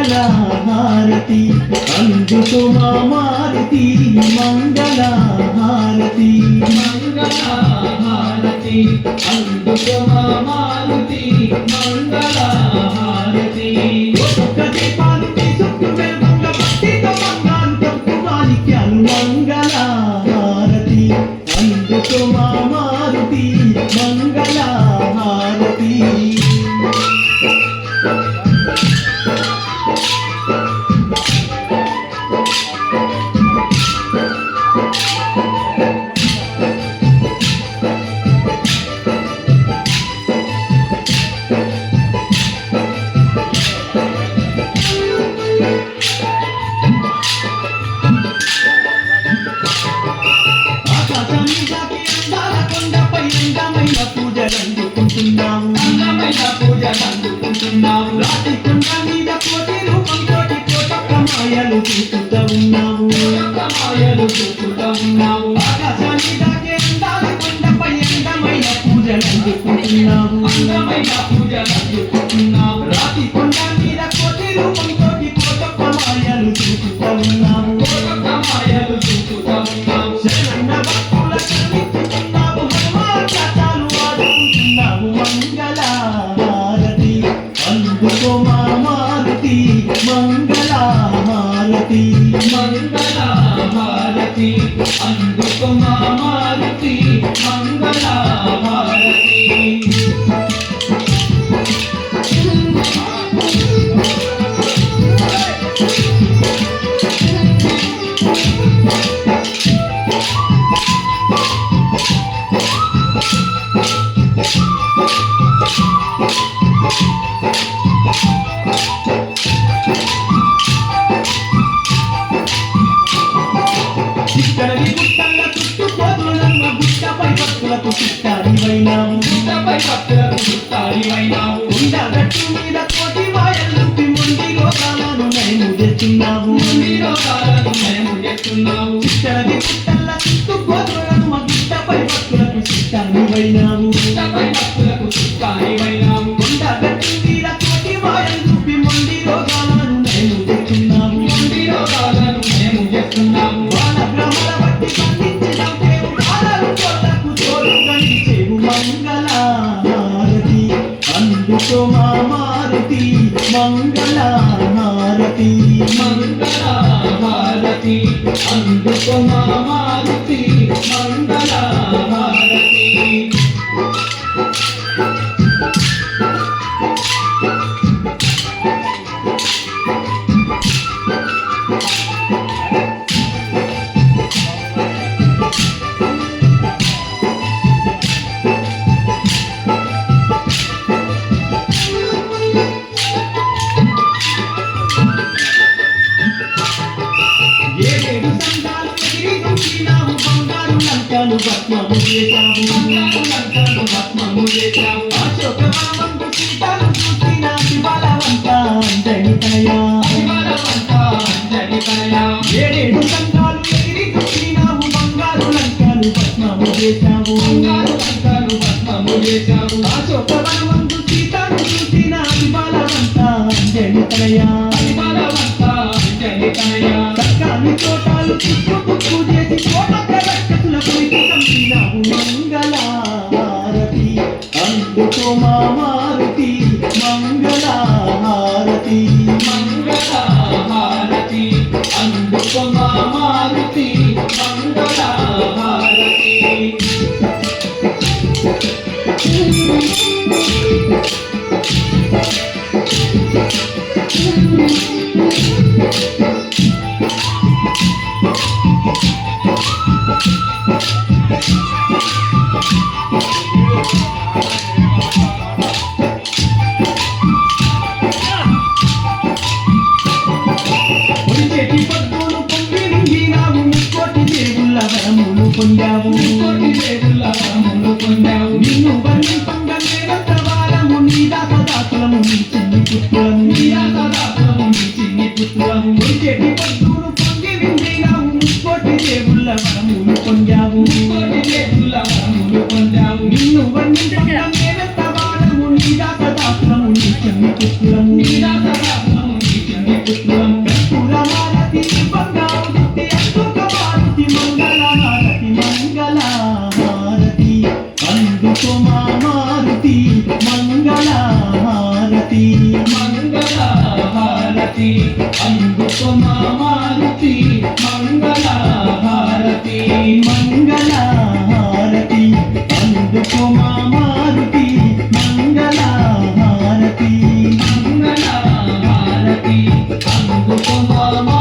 మంగళహారతి అందుకో మా మారుతి మంగళహారతి మంగళహారతి అందుకో మా మారుతి మంగళహారతి ఒక్క దీపాలు తీసుకు వెలుగుల భక్తితో బంగారు తప్పు మాణిక్యాలు మంగళహారతి అందుకో మా మారుతి మంగళహారతి పూజలందుకుంటున్నాము రాతి కొండ మీద కోటి రూపం తోటి కోటొక్క మాయలు చూపుతా ఉన్నాము ఆకాశాన్ని దాకే అందాల కొండపై అందమైన పూజలందుకుంటున్నాము రాతి కొండ మీద కోటి రూపం తోటి కోటొక్క మాయలు చూపుతా ఉన్నాము శరణ భక్తుల కనిపిస్తున్నాము హనుమాచాలు ఆడుకుంటున్నాము మంగళహారతి అందుకో మా మారుతి మంగళహారతి మంగళహారతి అందుకో మా మారుతి మంగళహారతి చిక్కని గుట్టల చుట్టుకోదులమ్మ గుట్టపై భక్తులకు చిట్టారివైనాము ఉండగట్టు మీద కోటి మాయలుపి ముండి లోకాలను మేము తెస్తున్నాము చిక్కని గుట్టల చుట్టుకోదులమ్మ గుట్టపై భక్తులకు చిట్టారివైనాము ఉండగట్టు మీద కోటి మాయలుపి ముండి లోకాలను మేము తెస్తున్నాము బాలగ్రహముల బట్టి బంధించిన దేవుడు ఆలరు కోటకు తోడు గణించేవు మంగళహారతి అందుకో మా మారుతి మంగళహారతి మంగళహారతి అందుకో మా మారుతి మంగళహారతి ఏడేడు సంఘాలు ఎగిరి దుఃఖినాము బంగారు లంకాలు భస్మము చేశాము అశోకవనమందు సీతను చూసిన శివలవంత అంజనితనయా ఏడేడు సంఘాలు ఎగిరి దుఃఖినాము బంగారు లంకాలు భస్మము చేశాము అశోకవనమందు సీతను చూసిన శివలవంత అంజనితనయా సర్కాని తోటాలు చుట్టుముట్టు చేసి కోటక రక్షసుల కొరికి చంపినావు మంగళహారతి అందుకో మా మారుతి మంగళహారతి మంగళహారతి అందుకో మా మారుతి మంగళహారతి పొడిచేటి పద్దులు పొంగి నింగినావు ముక్కోటి దేవుళ్ళ వరములు పొందావు పొందావు నిన్ను వర్ణింపంగా మేమంత వారము నీ దాసదాసులము నీ చిన్ని పుత్రులము నీరాసదాసులము నీ చిన్ని పుత్రులము చెట్టి పట్టును పొంగి విందినావు ముక్కోటి దేవుళ్ళ వరములు పొందావు కోటి దేవుల వరములు పొందావు నిన్ను వర్ణింపంగా మేమంత వారము నీ దాసదాసులము నీ చిన్ని పుత్రులము నీరాసదాసులము నీ చిన్ని పుత్రులము పురమారతి బంగారుతి అశోక మారుతి మంగళ హారతి అందుకో మా మారుతి మంగళ హారతి మంగళ హారతి అందుకో మా మారుతి మంగళ హారతి మంగళ హారతి అందుకో మా మారుతి మంగళ హారతి మంగళ హారతి అందుకో మా